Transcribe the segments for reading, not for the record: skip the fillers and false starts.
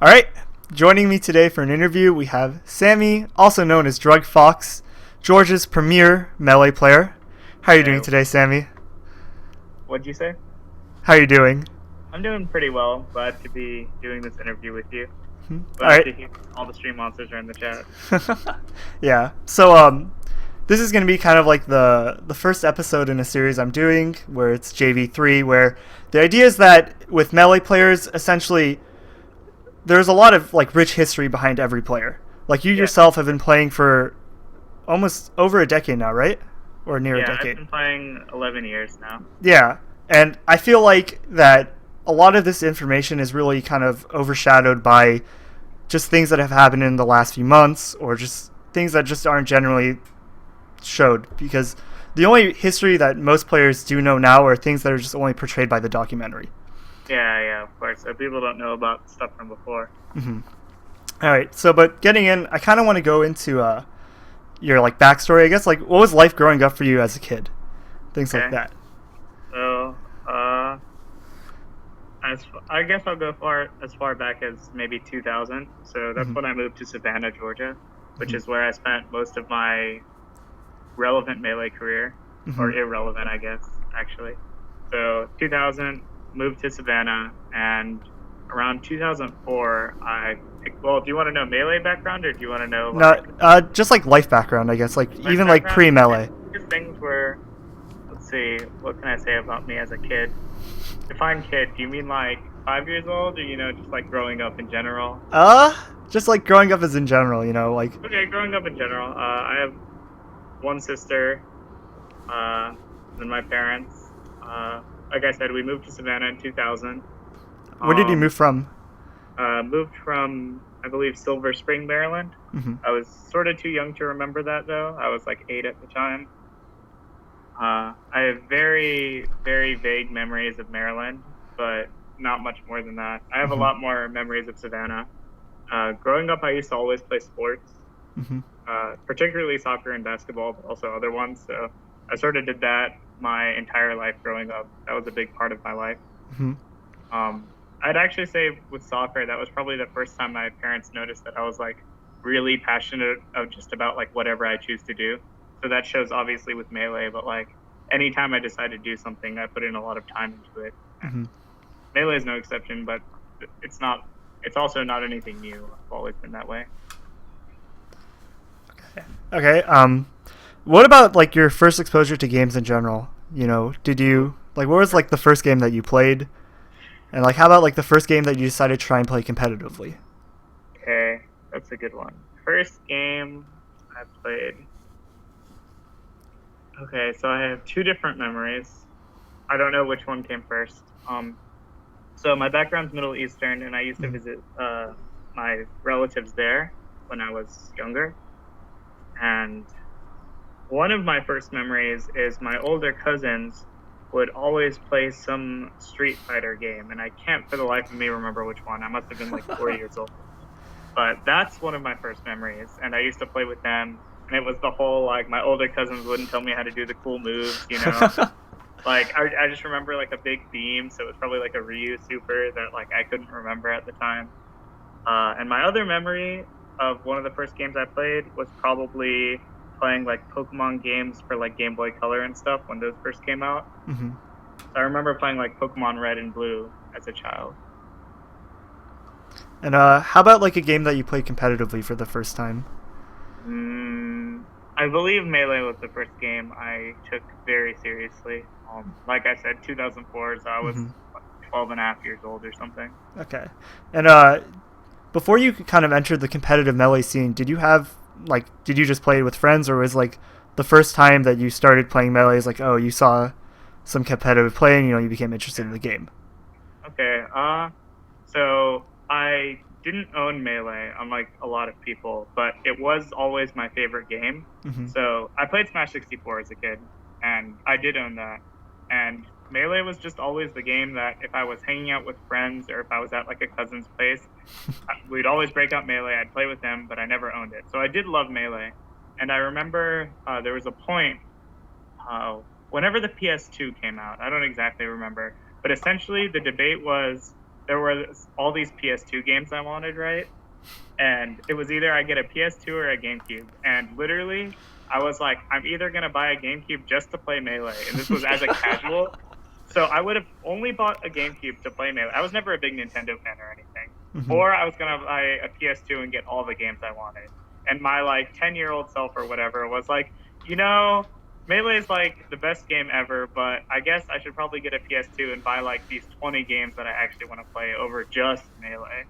All right, joining me today for an interview, we have Sammy, also known as DruggedFox, Georgia's premier Melee player. How are you Hey, doing today, Sammy? what'd you say? How are you doing? I'm doing pretty well. Glad to be doing this interview with you. All Glad right. to hear all the stream monsters are in the chat. Yeah. So this is gonna be kind of like the first episode in a series I'm doing, where it's JV3, where the idea is that with Melee players, essentially, there's a lot of like rich history behind every player. Like you Yeah, yourself have been playing for almost over a decade now, right? Or near a yeah, I've decade. been playing 11 years now. Yeah, and I feel like that a lot of this information is really kind of overshadowed by just things that have happened in the last few months, or just things that just aren't generally showed, because the only history that most players do know now are things that are just only portrayed by the documentary. Yeah, of course. So people don't know about stuff from before. Mm-hmm. All right, so but getting in, I kind of want to go into your like backstory. I guess like what was life growing up for you as a kid, things like Okay. that. So, I guess I'll go as far back as maybe 2000. So that's Mm-hmm. when I moved to Savannah, Georgia, which Mm-hmm. is where I spent most of my relevant Melee career, Mm-hmm. or irrelevant, I guess, actually. So 2000, moved to Savannah, and around 2004, well, do you want to know Melee background, or do you want to know, like, Not just like life background, I guess, like life even like background? pre Okay. melee. Just things were, let's see, what can I say about me as a kid? Define kid. Do you mean like 5 years old, or, just like growing up in general? Just like growing up as in general, like. Okay, growing up in general. I have one sister, uh, and my parents. Like I said, we moved to Savannah in 2000. Where did you Um, move from? moved from, I believe, Silver Spring, Maryland. Mm-hmm. I was sort of too young to remember that, though. I was like 8 at the time. I have very, very vague memories of Maryland, but not much more than that. I have a Mm-hmm. lot more memories of Savannah. Growing up, I used to always play sports, Mm-hmm. particularly soccer and basketball, but also other ones. So I sort of did that my entire life growing up. That was a big part of my life. Mm-hmm. I'd actually say with soccer, that was probably the first time my parents noticed that I was like really passionate of just about like whatever I choose to do. So that shows obviously with Melee, but like anytime I decide to do something, I put in a lot of time into it. And Mm-hmm. Melee is no exception, but it's not. It's also not anything new. I've always been that way. Okay. What about like your first exposure to games in general? Did you like what was like the first game that you played, and like how about like the first game that you decided to try and play competitively? Okay, that's a good one. First game I played. Okay, so I have two different memories. I don't know which one came first. So my background's Middle Eastern, and I used to Mm-hmm. visit my relatives there when I was younger. And one of my first memories is my older cousins would always play some Street Fighter game, and I can't for the life of me remember which one. I must have been like 4 years old. But that's one of my first memories, and I used to play with them. And it was the whole like my older cousins wouldn't tell me how to do the cool moves. Like I just remember like a big beam, so it was probably like a Ryu super that like I couldn't remember at the time. And my other memory of one of the first games I played was probably playing like Pokemon games for like Game Boy Color and stuff when those first came out. Mm-hmm. So I remember playing like Pokemon Red and Blue as a child. And how about like a game that you played competitively for the first time? I believe Melee was the first game I took very seriously. Like I said, 2004, so I was Mm-hmm. 12 and a half years old or something. Okay. And before you kind of entered the competitive melee scene, did you just play it with friends, or was like the first time that you started playing melee is like, oh, you saw some competitive play and you became interested in Yeah. the game? Okay. So I didn't own Melee, unlike a lot of people, but it was always my favorite game. Mm-hmm. So I played Smash 64 as a kid, and I did own that. And Melee was just always the game that if I was hanging out with friends or if I was at like a cousin's place, we'd always break out Melee. I'd play with them, but I never owned it. So I did love Melee. And I remember there was a point whenever the PS2 came out. I don't exactly remember, but essentially the debate was there were all these PS2 games I wanted, right? And it was either I get a PS2 or a GameCube. And literally, I was like, I'm either going to buy a GameCube just to play Melee. And this was as a casual. So I would have only bought a GameCube to play Melee. I was never a big Nintendo fan or anything. Mm-hmm. Or I was going to buy a PS2 and get all the games I wanted. And my like 10-year-old self or whatever was like, Melee is like the best game ever, but I guess I should probably get a PS2 and buy like these 20 games that I actually want to play over just Melee.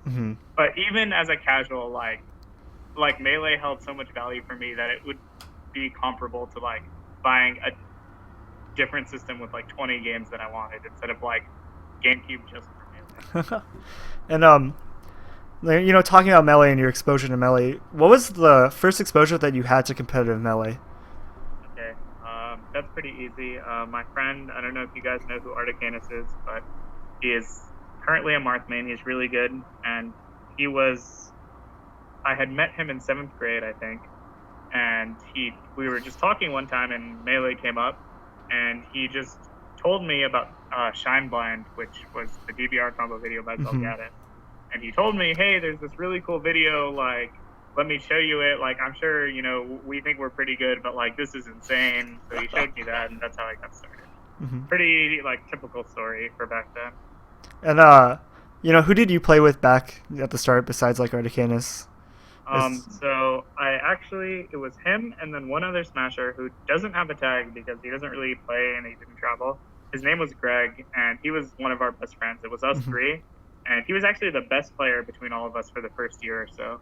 Mm-hmm. But even as a casual, like Melee held so much value for me that it would be comparable to like buying a different system with like 20 games that I wanted instead of like GameCube just for Melee. And talking about Melee and your exposure to Melee, what was the first exposure that you had to competitive Melee? Okay, that's pretty easy. My friend, I don't know if you guys know who Articanus is, but he is currently a Marth main. He's really good, and I had met him in 7th grade, I think, and we were just talking one time, and Melee came up, and he just told me about Shine Blind, which was the DBR combo video by Zelgadin. And he told me, hey, there's this really cool video, like, let me show you it. Like, I'm sure, we think we're pretty good, but, like, this is insane. So he showed me that, and that's how I got started. Mm-hmm. Pretty, like, typical story for back then. And, who did you play with back at the start besides, like, Articanus? So it was him and then one other Smasher who doesn't have a tag because he doesn't really play and he didn't travel. His name was Greg, and he was one of our best friends. It was us three. And he was actually the best player between all of us for the first year or so.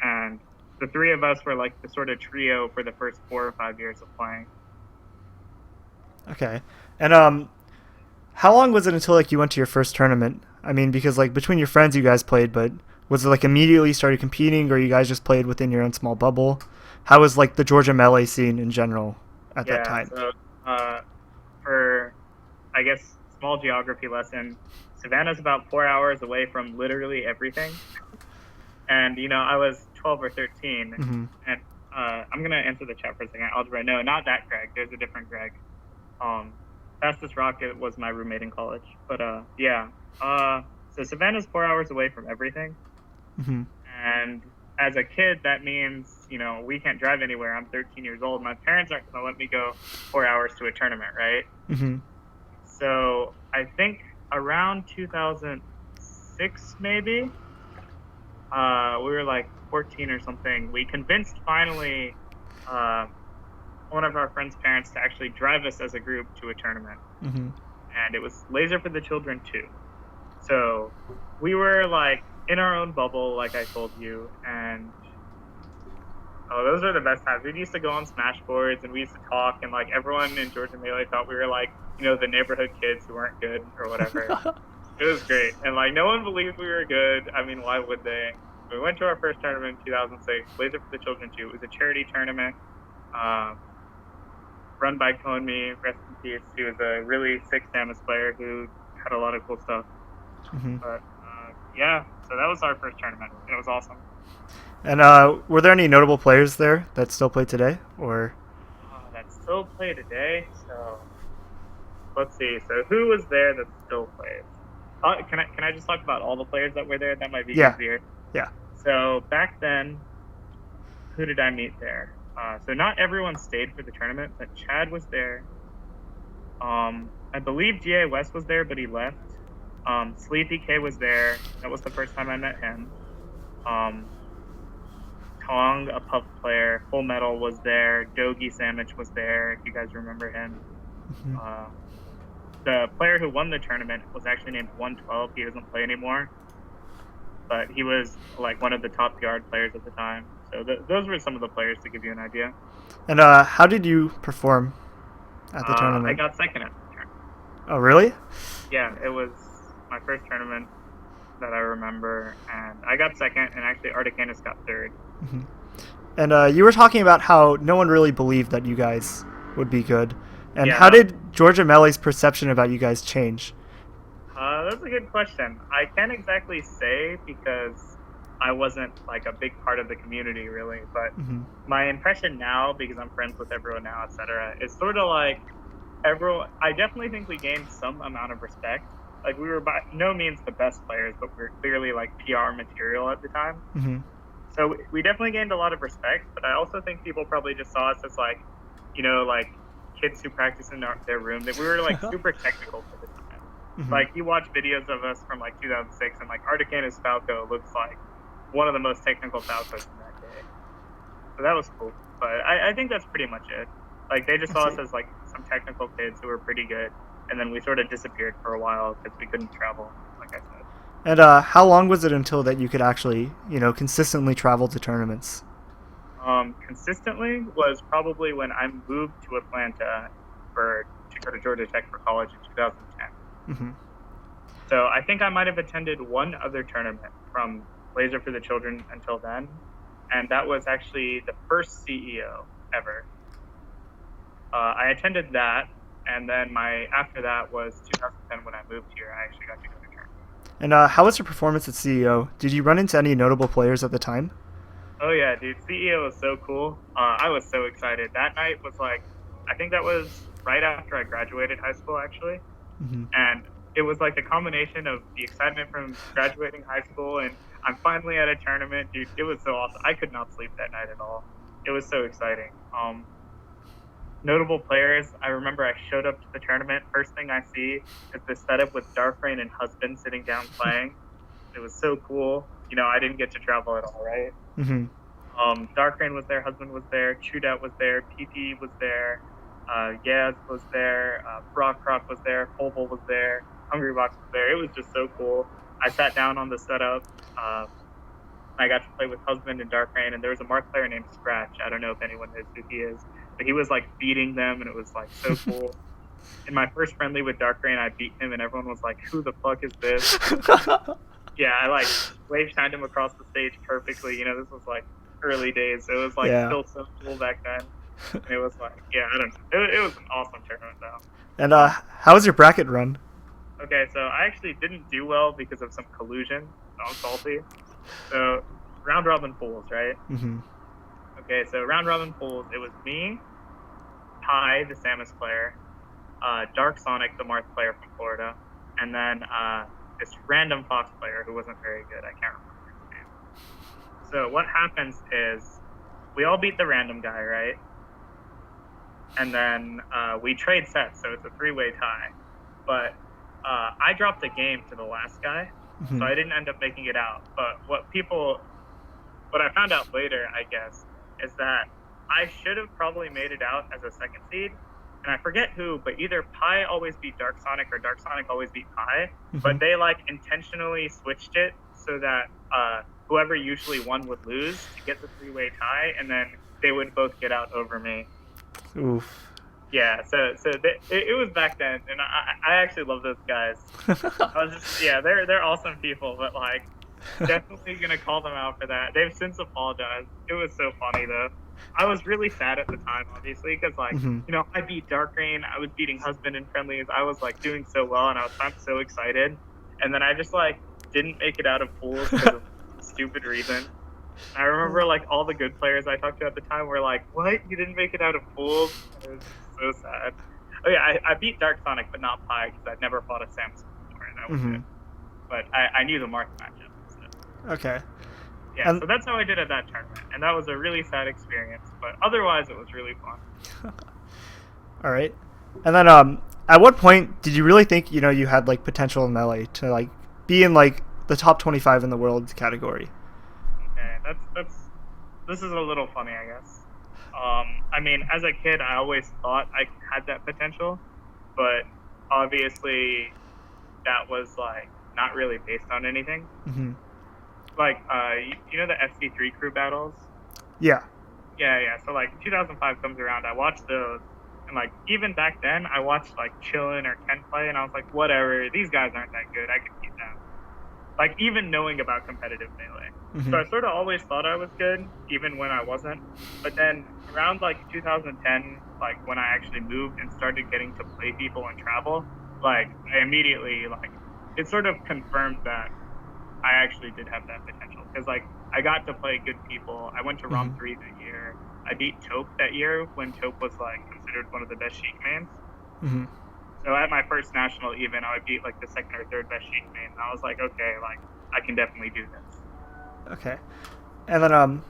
And the three of us were like the sort of trio for the first 4 or 5 years of playing. Okay. And how long was it until like you went to your first tournament? I mean, because like between your friends you guys played, but was it like immediately started competing, or you guys just played within your own small bubble? How was like the Georgia Melee scene in general at that time? So for, I guess, small geography lesson, Savannah's about 4 hours away from literally everything. And, I was 12 or 13. And I'm going to answer the chat for a second. Algebra, no, not that Greg. There's a different Greg. Fastest Rocket was my roommate in college. But, so Savannah's 4 hours away from everything. And as a kid, that means, we can't drive anywhere. I'm 13 years old. My parents aren't going to let me go 4 hours to a tournament, right? So I think around 2006, maybe, we were like 14 or something. We convinced finally one of our friends' parents to actually drive us as a group to a tournament. And it was Laser for the Children 2. So we were like in our own bubble, like I told you, and those were the best times. We used to go on Smash boards and we used to talk, and like everyone in Georgia Melee thought we were like, the neighborhood kids who weren't good or whatever. It was great. And like no one believed we were good. I mean, why would they? We went to our first tournament in 2006, Laser for the Children 2. It was a charity tournament run by Konmi, rest in peace. He was a really sick Samus player who had a lot of cool stuff. But so that was our first tournament. It was awesome. And were there any notable players there that still play today, or? That still play today? So let's see. So who was there that still plays? Can I just talk about all the players that were there? That might be easier. Yeah. So back then, who did I meet there? So not everyone stayed for the tournament, but Chad was there. I believe GA West was there, but he left. Sleepy K was there. That was the first time I met him. Tong, a Puff player. Full Metal was there. Dogi Sandwich was there, if you guys remember him. The player who won the tournament was actually named 112. He doesn't play anymore. But he was like one of the top yard players at the time. So those were some of the players to give you an idea. And how did you perform at the tournament? I got second at the tournament. Oh, really? Yeah, it was my first tournament that I remember, and I got second, and actually Articanus got third. And you were talking about how no one really believed that you guys would be good. And Yeah. how did Georgia Melee's perception about you guys change? That's a good question. I can't exactly say because I wasn't like a big part of the community really, but my impression now, because I'm friends with everyone now, etc., is sort of like everyone. I definitely think we gained some amount of respect, Like we were by no means the best players, but we were clearly like PR material at the time. Mm-hmm. So we definitely gained a lot of respect, but I also think people probably just saw us as like, like kids who practice in their room. That we were like super technical for the time. Mm-hmm. Like you watch videos of us from like 2006, and like Articanus Falco looks like one of the most technical Falcos in that day. So that was cool. But I think that's pretty much it. Like they just saw us as like some technical kids who were pretty good, and then we sort of disappeared for a while because we couldn't travel, like I said. And how long was it until that you could actually, consistently travel to tournaments? Consistently was probably when I moved to Atlanta to go to Georgia Tech for college in 2010. Mm-hmm. So I think I might have attended one other tournament from Laser for the Children until then, and that was actually the first CEO ever. I attended that, and then after that was 2010 when I moved here. I actually got to go to tournament. And how was your performance at CEO? Did you run into any notable players at the time? Oh yeah, dude, CEO was so cool. I was so excited. That night was like, I think that was right after I graduated high school, actually. Mm-hmm. And it was like a combination of the excitement from graduating high school and I'm finally at a tournament, dude. It was so awesome. I could not sleep that night at all. It was so exciting. Notable players, I remember I showed up to the tournament. First thing I see is this setup with Darkrain and Husband sitting down playing. It was so cool. I didn't get to travel at all, right? Mm-hmm. Darkrain was there, Husband was there, Shootout was there, PP was there, Yaz was there, Brock Croc was there, Polvol was there, Hungry Box was there. It was just so cool. I sat down on the setup. I got to play with Husband and Darkrain, and there was a Mark player named Scratch. I don't know if anyone knows who he is, but he was like beating them, and it was like so cool. In my first friendly with Darkrain, I beat him, and everyone was like, "Who the fuck is this?" Yeah, I like wave shined him across the stage perfectly. This was like early days. So it was like still so cool back then. And it was like, I don't know. It was an awesome tournament though. And how was your bracket run? Okay, so I actually didn't do well because of some collusion. So I'm salty. So round robin pools, right? Mm-hmm. Okay, so round robin pools. It was me, Ty, the Samus player, Dark Sonic, the Marth player from Florida, and then this random Fox player who wasn't very good. I can't remember his name. So what happens is we all beat the random guy, right? And then we trade sets, so it's a 3-way tie. But I dropped a game to the last guy, so I didn't end up making it out. But what I found out later, I guess, is that I should have probably made it out as a second seed. And I forget who, but either Pi always beat Dark Sonic or Dark Sonic always beat Pi. But they like intentionally switched it so that whoever usually won would lose to get the 3-way tie, and then they would both get out over me. Oof. Yeah, so it was back then, and I actually love those guys. I was just they're awesome people, but like definitely gonna call them out for that. They've since apologized. It was so funny though. I was really sad at the time, obviously, because like I beat Darkrain, I was beating Husband in friendlies, I was like doing so well, and I was so excited, and then I just like didn't make it out of pools because of some stupid reason. I remember like all the good players I talked to at the time were like, "What? You didn't make it out of pools?" It was so sad. Oh yeah, I beat Dark Sonic, but not Pi because I'd never fought a Samus before, and that was it. But I knew the Marth matchup. So. Okay. Yeah, so that's how I did at that tournament, and that was a really sad experience. But otherwise, it was really fun. All right. And then, at what point did you really think you had like potential in Melee to like be in like the top 25 in the world category? Okay, this is a little funny, I guess. I mean, as a kid, I always thought I had that potential, but obviously, that was like not really based on anything. Mm-hmm. Like, you know the FC3 crew battles? Yeah. Yeah. So like 2005 comes around, I watched those, and like even back then, I watched like Chillin' or Ken play, and I was like, whatever, these guys aren't that good. I could beat them. Like even knowing about competitive Melee. Mm-hmm. So I sort of always thought I was good, even when I wasn't. But then around like 2010, like when I actually moved and started getting to play people and travel, like I immediately like it sort of confirmed that I actually did have that potential, because like I got to play good people. I went to ROM 3 that year. I beat Taupe that year when Taupe was like considered one of the best Sheik mains. Mm-hmm. So at my first national even, I would beat like the second or third best Sheik main. And I was like, okay, like I can definitely do this. Okay. And then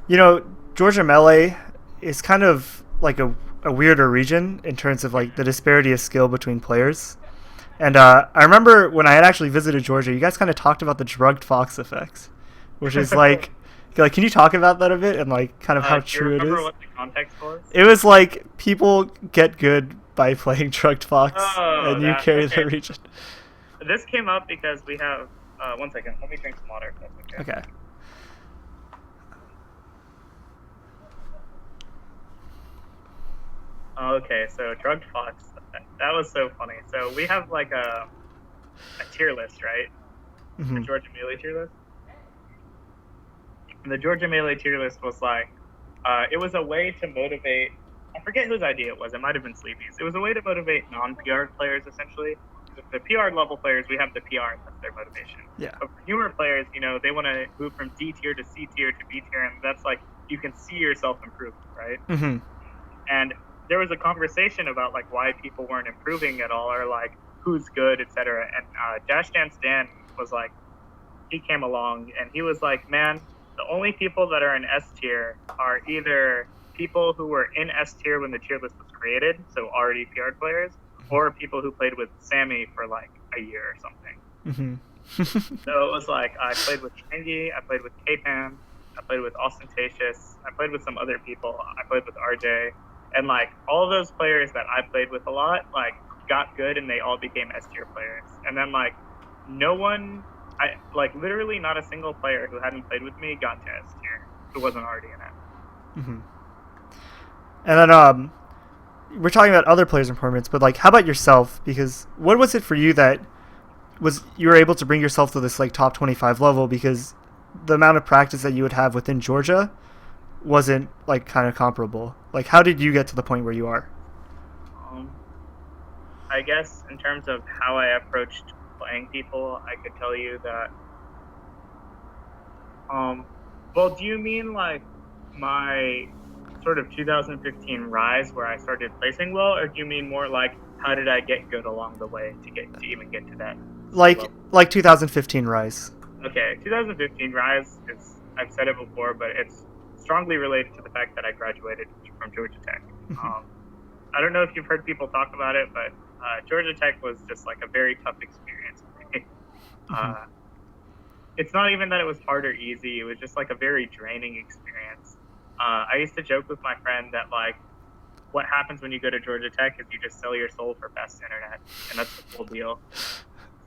you know, Georgia Melee is kind of like a weirder region in terms of like the disparity of skill between players. And I remember when I had actually visited Georgia, you guys kind of talked about the DruggedFox effects, which is like, can you talk about that a bit and like kind of how Do you true it remember is? what the context was? It was like people get good by playing DruggedFox, Oh, and you that carry okay. the region. This came up because we have. One second. Let me drink some water. If that's okay. Okay. Okay, so drugged fox. That was so funny. So we have like a tier list, right? The Georgia Melee tier list. And the Georgia Melee tier list was like, it was a way to motivate. I forget whose idea it was. It might have been Sleepy's. It was a way to motivate non-PR players, essentially. The PR level players, we have the PR, and that's their motivation. Yeah. But for newer players, you know, they want to move from D tier to C tier to B tier, and that's like you can see yourself improve, right? Mm-hmm. And there was a conversation about like why people weren't improving at all, or like who's good, etc. And Dash Dance Dan was like, he came along and he was like, man, the only people that are in S tier are either people who were in S tier when the tier list was created, so already PR players, or people who played with Sammy for like a year or something. Mm-hmm. So it was like I played with Shangy, I played with K-Pan, I played with Ostentatious, I played with some other people, I played with RJ, and like all those players that I played with a lot, like got good and they all became S tier players. And then like no one, like literally not a single player who hadn't played with me got to S tier who wasn't already in it. Mm-hmm. And then we're talking about other players' improvements, but like, how about yourself? Because what was it for you that was you were able to bring yourself to this like top 25 level? Because the amount of practice that you would have within Georgia wasn't like kind of comparable. Like, how did you get to the point where you are? I guess in terms of how I approached playing people, I could tell you that. Well, do you mean like my sort of 2015 rise where I started placing well, or do you mean more like how did I get good along the way to even get to that? Like 2015 rise. Okay, 2015 rise is, I've said it before, but it's strongly related to the fact that I graduated from Georgia Tech. I don't know if you've heard people talk about it, but Georgia Tech was just like a very tough experience for me. It's not even that it was hard or easy. It was just like a very draining experience. I used to joke with my friend that like what happens when you go to Georgia Tech is you just sell your soul for fast internet, and that's the whole deal.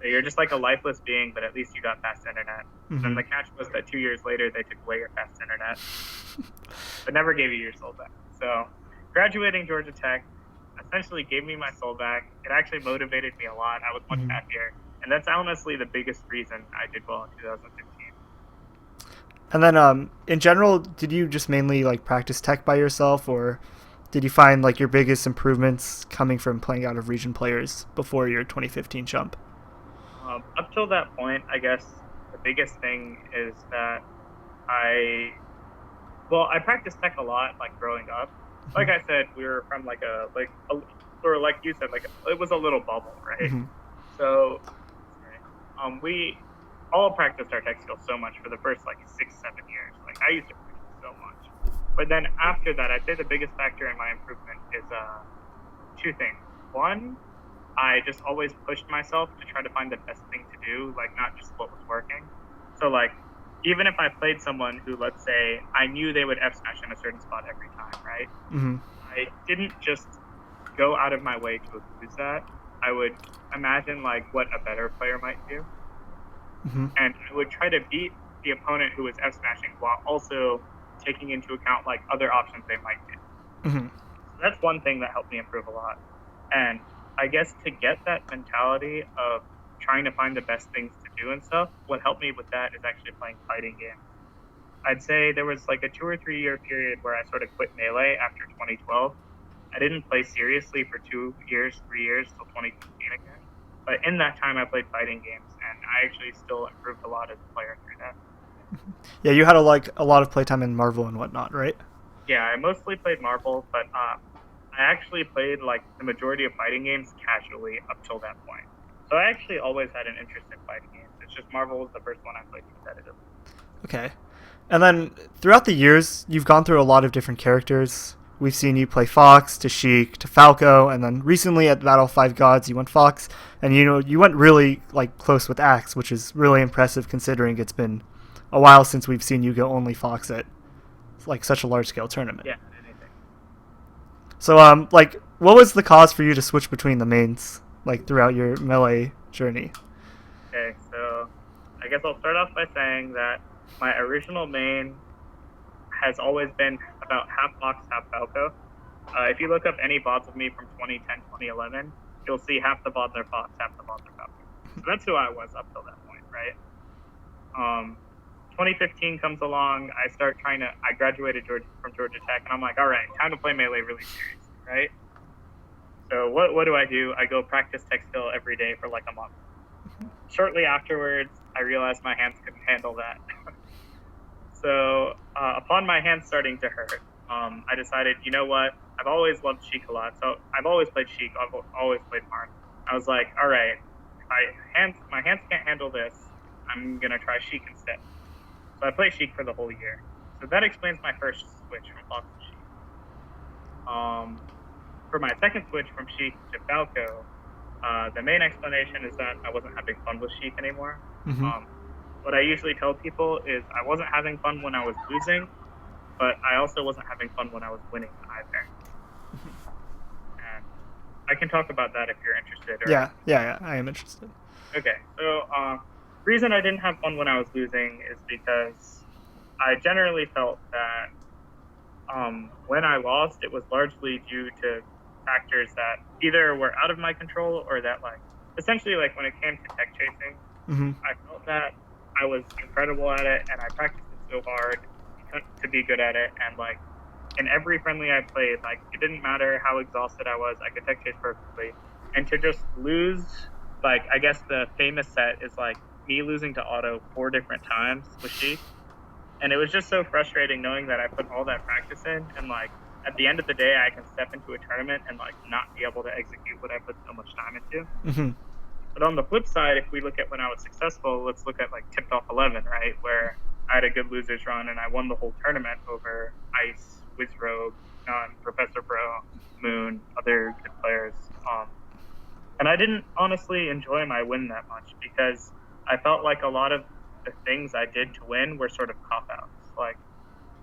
So you're just like a lifeless being, but at least you got fast internet. Mm-hmm. And the catch was that 2 years later they took away your fast internet, but never gave you your soul back. So graduating Georgia Tech essentially gave me my soul back. It actually motivated me a lot. I was much happier, and that's honestly the biggest reason I did well in 2015. And then in general, did you just mainly like practice tech by yourself, or did you find like your biggest improvements coming from playing out of region players before your 2015 jump? Up till that point, I guess the biggest thing is that I practiced tech a lot, like growing up. Like I said, we were from or like you said, like it was a little bubble, right? So, we all practiced our tech skills so much for the first like 6-7 years. Like I used to practice so much, but then after that, I'd say the biggest factor in my improvement is two things. One, I just always pushed myself to try to find the best thing to do, like not just what was working. So like, even if I played someone who, let's say, I knew they would F smash in a certain spot every time, right? I didn't just go out of my way to abuse that. I would imagine like what a better player might do, and I would try to beat the opponent who was F smashing while also taking into account like other options they might do. So that's one thing that helped me improve a lot. And I guess to get that mentality of trying to find the best things to do and stuff, what helped me with that is actually playing fighting games. I'd say there was like a 2 or 3 year period where I sort of quit Melee after 2012. I didn't play seriously for 2 years, 3 years till 2015 again. But in that time, I played fighting games, and I actually still improved a lot as a player through that. Yeah, you had a lot of playtime in Marvel and whatnot, right? Yeah, I mostly played Marvel, but I actually played like the majority of fighting games casually up till that point. So I actually always had an interest in fighting games. It's just Marvel was the first one I played competitively. Okay. And then throughout the years, you've gone through a lot of different characters. We've seen you play Fox to Sheik to Falco, and then recently at Battle of Five Gods, you went Fox, and you went really like close with Axe, which is really impressive considering it's been a while since we've seen you go only Fox at like such a large scale tournament. Yeah, anything. So like what was the cause for you to switch between the mains like throughout your melee journey? Okay, so I guess I'll start off by saying that my original main has always been about half Fox, half Falco. If you look up any VODs of me from 2010, 2011, you'll see half the VODs are Fox, half the VODs are Falco. So that's who I was up till that point, right? 2015 comes along, I graduated from Georgia Tech, and I'm like, all right, time to play Melee really seriously, right? So what do? I go practice tech skill every day for like a month. Shortly afterwards, I realized my hands couldn't handle that. So upon my hands starting to hurt, I decided, you know what? I've always loved Sheik a lot. So I've always played Sheik. I've always played Marn. I was like, all right, my hands can't handle this. I'm going to try Sheik instead. So I played Sheik for the whole year. So that explains my first switch from Fox to Sheik. For my second switch from Sheik to Falco, the main explanation is that I wasn't having fun with Sheik anymore. Mm-hmm. What I usually tell people is I wasn't having fun when I was losing, but I also wasn't having fun when I was winning either. And I can talk about that if you're interested. Yeah, I am interested. Okay, so reason I didn't have fun when I was losing is because I generally felt that when I lost, it was largely due to factors that either were out of my control or that, like, essentially, like, when it came to tech chasing, Mm-hmm. I felt that I was incredible at it, and I practiced it so hard to be good at it, and, like, in every friendly I played, like, it didn't matter how exhausted I was, I could tech chase perfectly, and to just lose, like, I guess the famous set is, like, me losing to auto 4 different times with Sheik, and it was just so frustrating knowing that I put all that practice in, and, like, at the end of the day, I can step into a tournament and, like, not be able to execute what I put so much time into. Mm-hmm. But on the flip side, if we look at when I was successful, let's look at, like, Tipped Off 11, right, where I had a good losers run and I won the whole tournament over Ice, Wizrogue, Professor Pro, Moon, other good players. And I didn't honestly enjoy my win that much because I felt like a lot of the things I did to win were sort of cop-outs. Like,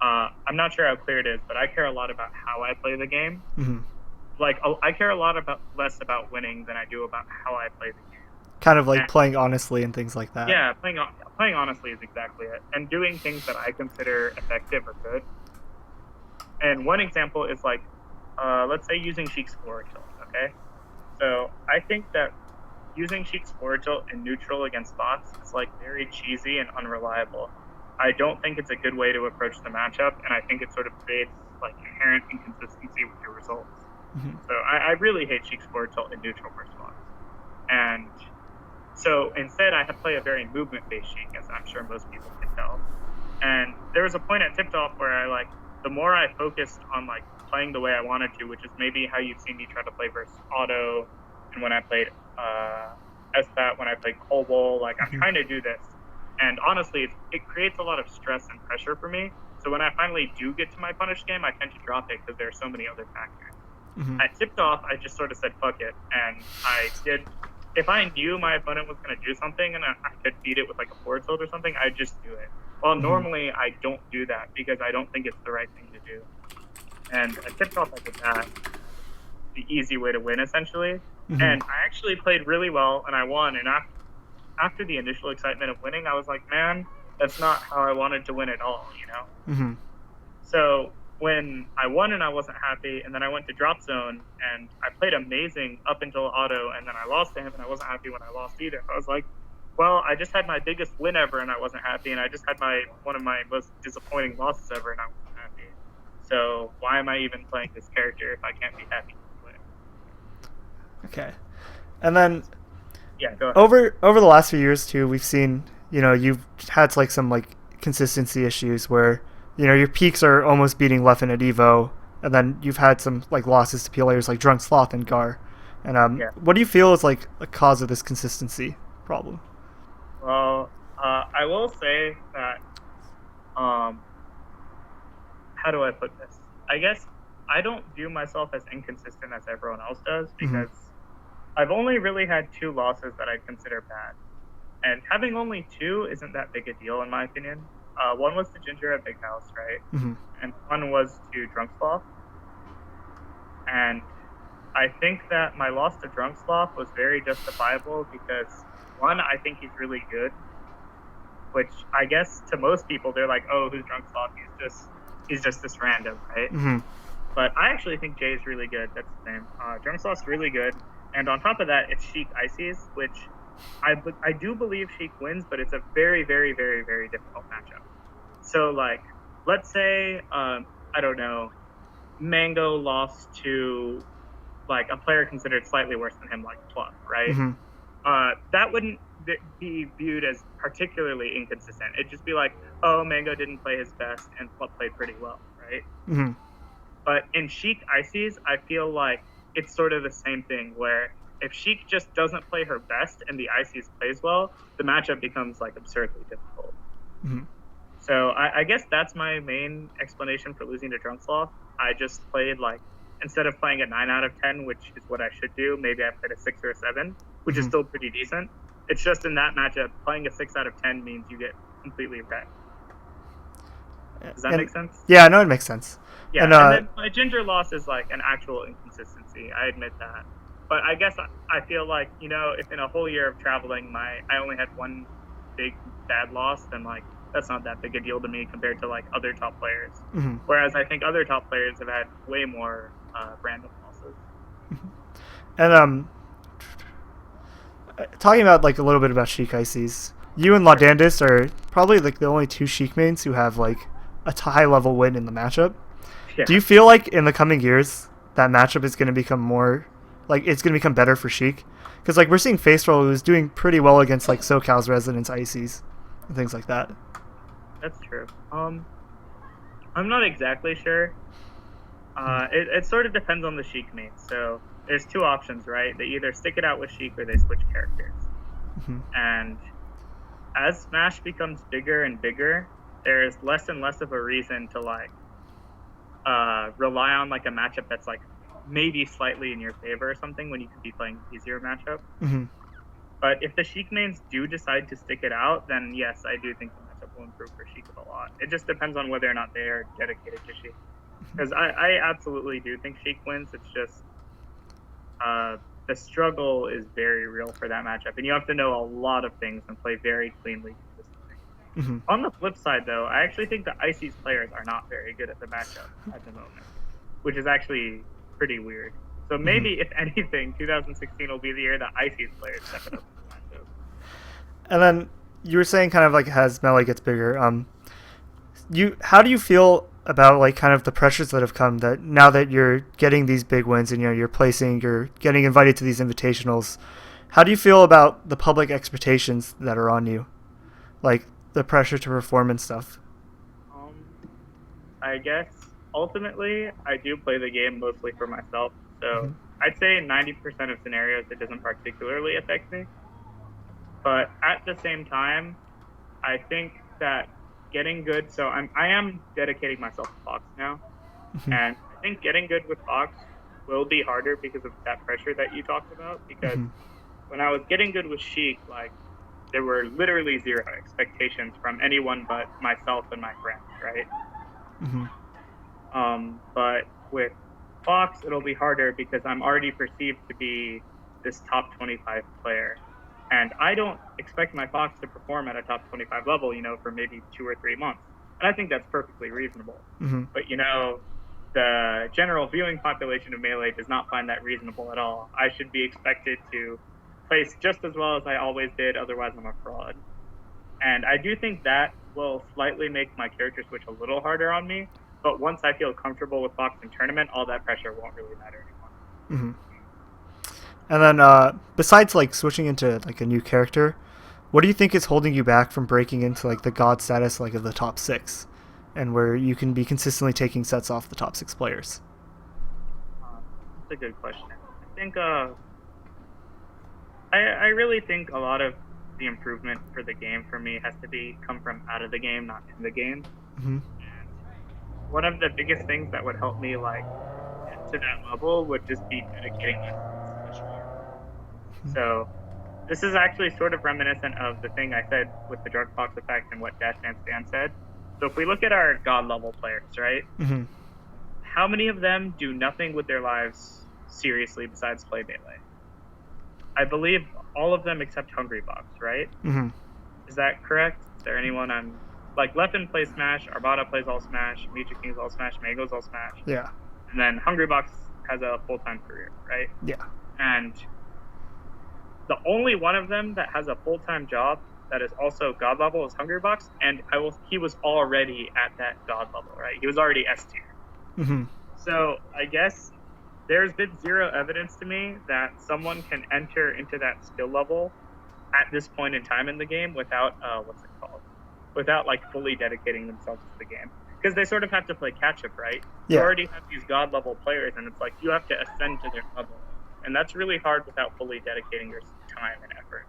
I'm not sure how clear it is, but I care a lot about how I play the game. Mm-hmm. Like, I care a lot less about winning than I do about how I play the game. Kind of like playing honestly and things like that. Yeah, playing honestly is exactly it. And doing things that I consider effective or good. And one example is, like, let's say using Sheik's forward tilt, okay? So I think that using Sheik's forward tilt in neutral against bots is, like, very cheesy and unreliable. I don't think it's a good way to approach the matchup, and I think it sort of creates, like, inherent inconsistency with your results. Mm-hmm. So I really hate Sheik's forward tilt in neutral versus bots. And so instead, I play a very movement-based Sheik, as I'm sure most people can tell. And there was a point at Tipped Off where the more I focused on, like, playing the way I wanted to, which is maybe how you've seen me try to play versus Auto, and when I played SPAT, when I played Cobol, like, I'm trying to do this. And honestly, it creates a lot of stress and pressure for me. So when I finally do get to my punish game, I tend to drop it because there are so many other factors. Mm-hmm. At Tipped Off, I just sort of said, fuck it. And I did. If I knew my opponent was going to do something and I could beat it with, like, a forward tilt or something, I'd just do it. Well, normally I don't do that because I don't think it's the right thing to do. And at Tipped Off, I did that. The easy way to win, essentially. Mm-hmm. And I actually played really well, and I won. And after the initial excitement of winning, I was like, man, that's not how I wanted to win at all, you know? Mm-hmm. So when I won and I wasn't happy, and then I went to drop zone, and I played amazing up until auto, and then I lost to him, and I wasn't happy when I lost either. I was like, well, I just had my biggest win ever, and I wasn't happy, and I just had one of my most disappointing losses ever, and I wasn't happy. So why am I even playing this character if I can't be happy with it? Okay. And then yeah, go ahead. Over the last few years too, we've seen, you've had like some like consistency issues where, your peaks are almost beating Leffen at Evo, and then you've had some like losses to players like Drunk Sloth and Gar. And Yeah. what do you feel is like a cause of this consistency problem? Well, I will say that, how do I put this? I guess I don't view myself as inconsistent as everyone else does, because I've only really had 2 losses that I'd consider bad. And having only 2 isn't that big a deal, in my opinion. One was to Ginger at Big House, right? And one was to Drunk Sloth. And I think that my loss to Drunk Sloth was very justifiable because, one, I think he's really good, which I guess to most people they're like, oh, who's Drunk Sloth? He's just this random, right? But I actually think Jay is really good. That's his name. Drunk Sloth's really good. And on top of that, it's Sheik Ices, which I do believe Sheik wins, but it's a very, very, very, very difficult matchup. So, like, let's say, I don't know, Mango lost to, like, a player considered slightly worse than him, like Pluck, right? That wouldn't be viewed as particularly inconsistent. It'd just be like, oh, Mango didn't play his best and Pluck played pretty well, right? But in Sheik Ices, I feel like it's sort of the same thing, where if Sheik just doesn't play her best and the Ices plays well, the matchup becomes like absurdly difficult. So I guess that's my main explanation for losing to Drunk Sloth. I just played, like, instead of playing a 9 out of 10, which is what I should do, maybe I played a 6 or a 7, which is still pretty decent. It's just in that matchup, playing a 6 out of 10 means you get completely wrecked. Does that make sense? Yeah, no, it makes sense. Yeah, and then my Ginger loss is like an actual inconsistency. I admit that. But I guess I feel like, you know, if in a whole year of traveling, I only had 1 big bad loss, then, like, that's not that big a deal to me compared to, like, other top players. Whereas I think other top players have had way more random losses. And talking about, like, a little bit about Sheik Ices, you and Laudandis are probably, like, the only 2 Sheik mains who have, like, a high level win in the matchup. Yeah. Do you feel like in the coming years that matchup is going to become more, like, it's going to become better for Sheik? Because, like, we're seeing Faceroll, who's doing pretty well against, like, SoCal's Residents Ices and things like that. That's true. I'm not exactly sure. It sort of depends on the Sheik main. So there's 2 options, right? They either stick it out with Sheik or they switch characters. And as Smash becomes bigger and bigger, there's less and less of a reason to, like, rely on, like, a matchup that's, like, maybe slightly in your favor or something when you could be playing an easier matchup. But if the Sheik mains do decide to stick it out, then yes, I do think the matchup will improve for Sheik a lot. It just depends on whether or not they are dedicated to Sheik. Because I absolutely do think Sheik wins. It's just the struggle is very real for that matchup. And you have to know a lot of things and play very cleanly consistently. On the flip side, though, I actually think the Ices players are not very good at the matchup at the moment, which is actually pretty weird. So maybe, if anything, 2016 will be the year that Ices players step it up in the matchup. And then you were saying kind of like as Melee gets bigger, how do you feel about, like, kind of the pressures that have come that now that you're getting these big wins and, you know, you're getting invited to these invitationals? How do you feel about the public expectations that are on you, like the pressure to perform and stuff? I guess ultimately I do play the game mostly for myself, so I'd say 90% of scenarios it doesn't particularly affect me. But at the same time, I think that getting good, so I am dedicating myself to Fox now, and I think getting good with Fox will be harder because of that pressure that you talked about, because when I was getting good with Sheik, like, there were literally 0 expectations from anyone but myself and my friends, right? But with Fox, it'll be harder because I'm already perceived to be this top 25 player. And I don't expect my Fox to perform at a top 25 level, you know, for maybe 2 or 3 months. And I think that's perfectly reasonable. But, you know, the general viewing population of Melee does not find that reasonable at all. I should be expected to place just as well as I always did, otherwise I'm a fraud. And I do think that will slightly make my character switch a little harder on me. But once I feel comfortable with Fox in tournament, all that pressure won't really matter anymore. And then besides, like, switching into, like, a new character, what do you think is holding you back from breaking into, like, the god status, like, of the top 6, and where you can be consistently taking sets off the top 6 players? That's a good question. I think I really think a lot of the improvement for the game for me has to come from out of the game, not in the game. Mm-hmm. And one of the biggest things that would help me like get to that level would just be dedicating myself so much more. So this is actually sort of reminiscent of the thing I said with the DruggedFox effect and what Dash Dance Dan said. So if we look at our god level players, right? Mm-hmm. How many of them do nothing with their lives seriously besides play Melee? I believe all of them except Hungrybox, right? Mm-hmm. Is that correct? Is there anyone I'm like Leffen plays Smash, Arbata plays all Smash, Mitra King's all Smash, Mango's all Smash. Yeah. And then Hungrybox has a full-time career, right? Yeah. And the only one of them that has a full-time job that is also god level is Hungrybox, and he was already at that god level, right? He was already S tier. Mm-hmm. So I guess there's been zero evidence to me that someone can enter into that skill level at this point in time in the game without without like fully dedicating themselves to the game, because they sort of have to play catch up, right? Yeah. You already have these god level players, and it's like you have to ascend to their level, and that's really hard without fully dedicating your time and effort.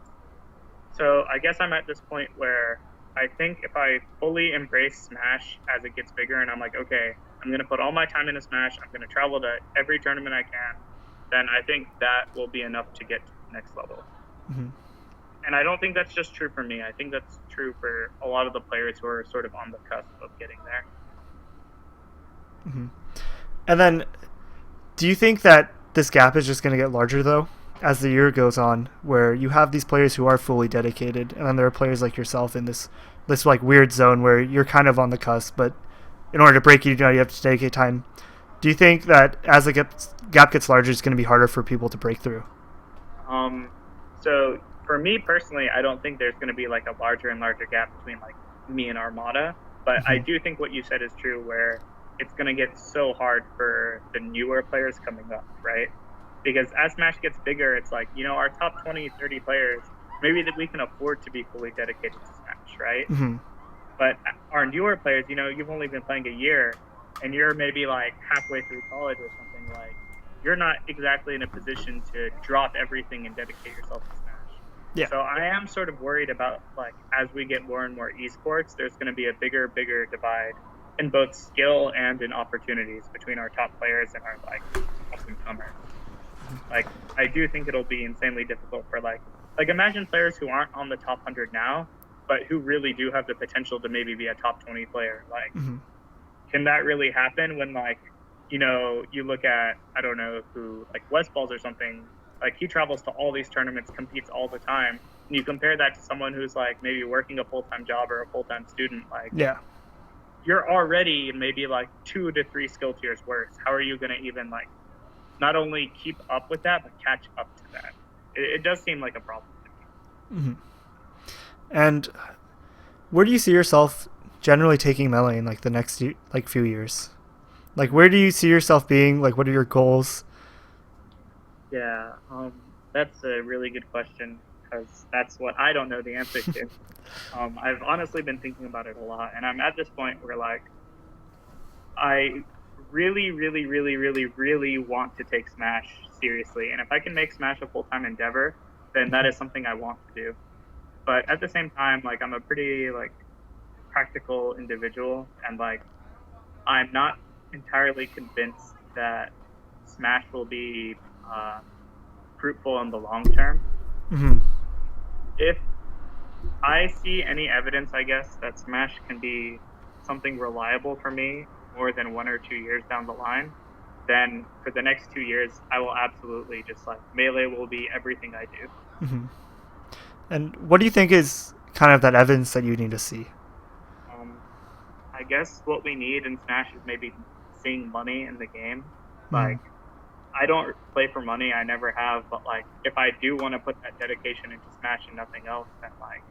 So I guess I'm at this point where I think if I fully embrace Smash as it gets bigger, and I'm like, okay, I'm going to put all my time into Smash, I'm going to travel to every tournament I can, then I think that will be enough to get to the next level. Mm-hmm. And I don't think that's just true for me. I think that's true for a lot of the players who are sort of on the cusp of getting there. Mm-hmm. And then, do you think that this gap is just going to get larger, though, as the year goes on, where you have these players who are fully dedicated, and then there are players like yourself in this like weird zone where you're kind of on the cusp, but in order to break it, you have to dedicate time. Do you think that as the gap gets larger, it's going to be harder for people to break through? So for me personally, I don't think there's going to be like a larger and larger gap between like me and Armada, but I do think what you said is true, where it's going to get so hard for the newer players coming up, right? Because as Smash gets bigger, it's like, our top 20, 30 players, maybe that we can afford to be fully dedicated to Smash, right? Mm-hmm. But our newer players, you've only been playing a year, and you're maybe like halfway through college or something, like you're not exactly in a position to drop everything and dedicate yourself to Smash. Yeah. So I am sort of worried about, like, as we get more and more esports, there's going to be a bigger divide in both skill and in opportunities between our top players and our like up-and-comers. Like, I do think it'll be insanely difficult for like imagine players who aren't on the top 100 now, but who really do have the potential to maybe be a top 20 player. Like, can that really happen when, like, you look at, I don't know who, like Westballs or something, like he travels to all these tournaments, competes all the time, and you compare that to someone who's like maybe working a full-time job or a full-time student, like, yeah, you're already maybe like 2 to 3 skill tiers worse. How are you going to even like not only keep up with that, but catch up to that? It does seem like a problem to me. And where do you see yourself generally taking Melee in like the next few years? Like, where do you see yourself being? Like, what are your goals? Yeah, that's a really good question, because that's what I don't know the answer to. I've honestly been thinking about it a lot, and I'm at this point where, like, I really, really, really, really, really want to take Smash seriously, and if I can make Smash a full-time endeavor, then that is something I want to do. But at the same time, like, I'm a pretty, like, practical individual, and, like, I'm not entirely convinced that Smash will be fruitful in the long term. If I see any evidence, I guess, that Smash can be something reliable for me more than 1 or 2 years down the line, then for the next 2 years, I will absolutely just, like, Melee will be everything I do. And what do you think is kind of that evidence that you need to see? I guess what we need in Smash is maybe seeing money in the game. Like, I don't play for money, I never have, but, like, if I do want to put that dedication into Smash and nothing else, then, like,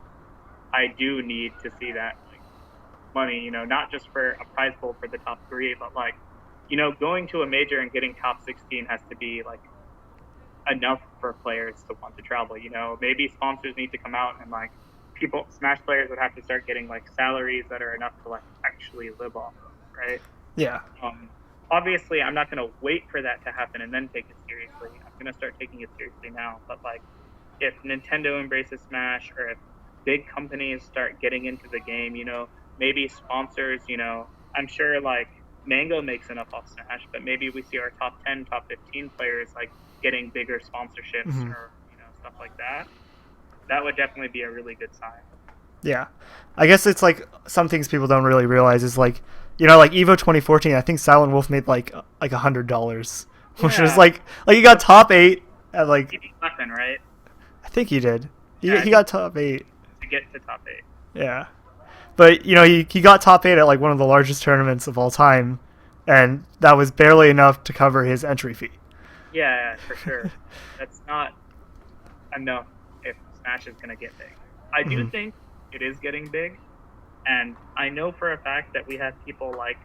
I do need to see that, like, money, not just for a prize pool for the top 3, but, like, going to a major and getting top 16 has to be, like, enough for players to want to travel. Maybe sponsors need to come out, and, like, Smash players would have to start getting, like, salaries that are enough to, like, actually live off of, right? Yeah. obviously I'm not going to wait for that to happen and then take it seriously. I'm going to start taking it seriously now. But like, if Nintendo embraces Smash, or if big companies start getting into the game, maybe sponsors, I'm sure like Mango makes enough off Smash, but maybe we see our top 10, top 15 players like getting bigger sponsorships or stuff like that. That would definitely be a really good sign. Yeah, I guess it's like some things people don't really realize is like, like Evo 2014. I think Silent Wolf made like $100, which was like he got top 8 at like. He beat Leffen, right? I think he did. He got top 8 to get to top 8. Yeah, but he got top 8 at like one of the largest tournaments of all time, and that was barely enough to cover his entry fee. Yeah, for sure. That's not enough if Smash is gonna get big. I do think it is getting big, and I know for a fact that we have people like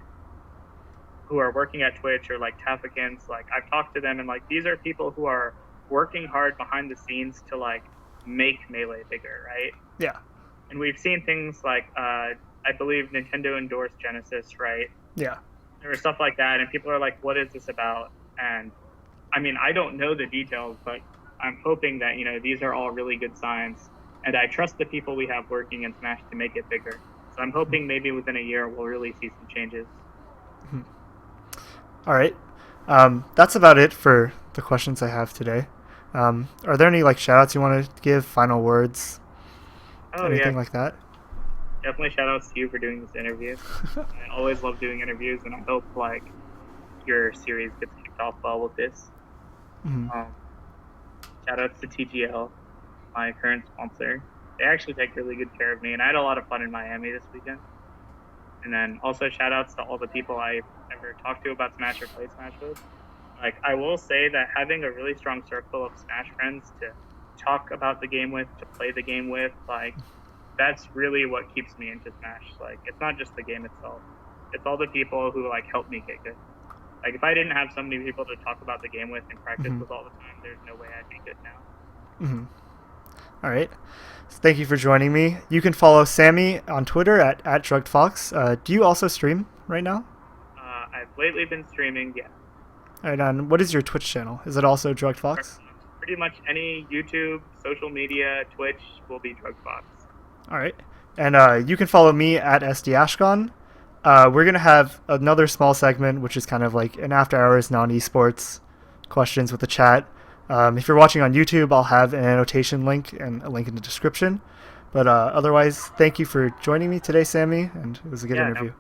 who are working at Twitch or like Tafikins. Like, I've talked to them, and like these are people who are working hard behind the scenes to like make Melee bigger, right? Yeah. And we've seen things like I believe Nintendo endorsed Genesis, right? Yeah. There was stuff like that, and people are like, "What is this about?" And I mean, I don't know the details, but I'm hoping that these are all really good signs. And I trust the people we have working in Smash to make it bigger. So I'm hoping maybe within a year we'll really see some changes. All right. That's about it for the questions I have today. Are there any like shout outs you want to give, final words, anything like that? Definitely shout outs to you for doing this interview. I always love doing interviews, and I hope like your series gets kicked off well with this. Shout outs to TGL, my current sponsor. They actually take really good care of me, and I had a lot of fun in Miami this weekend. And then also shout outs to all the people I ever talked to about Smash or played Smash with. Like, I will say that having a really strong circle of Smash friends to talk about the game with, to play the game with, like, that's really what keeps me into Smash. Like, it's not just the game itself. It's all the people who like help me get good. Like, if I didn't have so many people to talk about the game with and practice with all the time, there's no way I'd be good now. All right. So thank you for joining me. You can follow Sammy on Twitter at DruggedFox. Do you also stream right now? I've lately been streaming, yeah. All right, and what is your Twitch channel? Is it also DruggedFox? Pretty much any YouTube, social media, Twitch will be DruggedFox. All right. And you can follow me at SDAshkon. We're going to have another small segment, which is kind of like an after-hours non-esports questions with the chat. If you're watching on YouTube, I'll have an annotation link and a link in the description. But otherwise, thank you for joining me today, Sammy, and it was a good interview.